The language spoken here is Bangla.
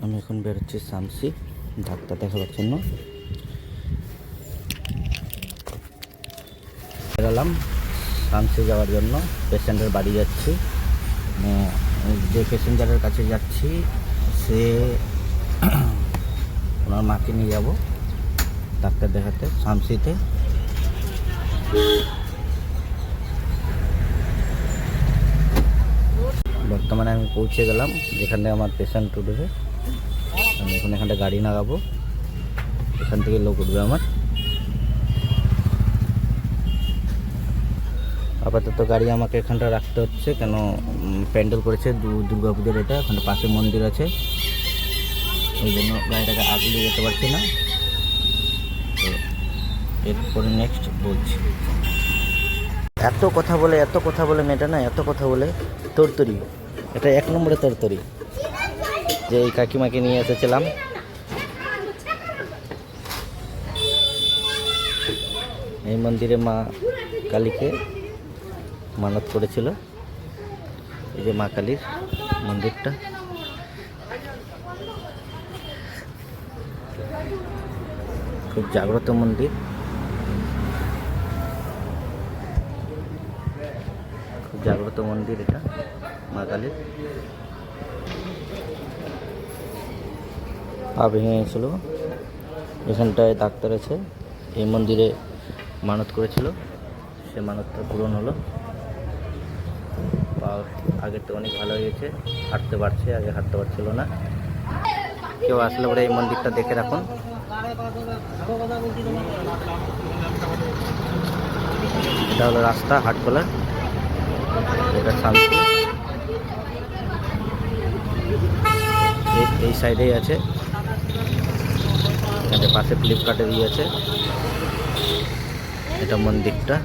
আমি এখন বেরোচ্ছি শামসি ডাক্তার দেখাবার জন্য। বেরোলাম শামসি যাওয়ার জন্য, পেশেন্টের বাড়ি যাচ্ছি। যে প্যাসেঞ্জারের কাছে যাচ্ছি সে ওনার মাকে নিয়ে যাব ডাক্তার দেখাতে শামসিতে। বর্তমানে আমি পৌঁছে গেলাম যেখানে আমার পেশেন্ট উঠবে। আমি এখন এখানটা গাড়ি নাগাবো, এখান থেকে লোক উঠবে আমার। আপাতত গাড়ি আমাকে এখানটা রাখতে হচ্ছে, কেন প্যান্ডেল করেছে দুর্গা পুজোর। এটা ওখানে পাশে মন্দির আছে, ওই জন্য গাড়িটাকে আগলে যেতে পারছি না। তো এরপরে নেক্সট বলছি। এত কথা বলে মেয়েটা না, এত কথা বলে তরতরি। এটা 1 নম্বরে তরতরি। যে এই কাকিমাকে নিয়ে এসেছিলাম, এই মন্দিরে মা কালীকে মানত করেছিল। এই যে মা কালীর মন্দিরটা, খুব জাগ্রত মন্দির, খুব জাগ্রত মন্দির এটা মা কালীর। পা ভেঙে গেছিল, এখানটায় ডাক্তার আছে। এই মন্দিরে মানত করেছিল, সে মানতটা পূরণ হলো। পা আগের তো অনেক ভালো হয়েছে, হাঁটতে পারছে, আগে হাঁটতে পারছিল না। কেউ আসলে পরে এই মন্দিরটা দেখে রাখুন। এটা হলো রাস্তা হাটখোলার, এটা শান্তি এই সাইডেই আছে। এখানে পাশে ফ্লিপকার্টে দিয়েছে এটা মন্দিরটা।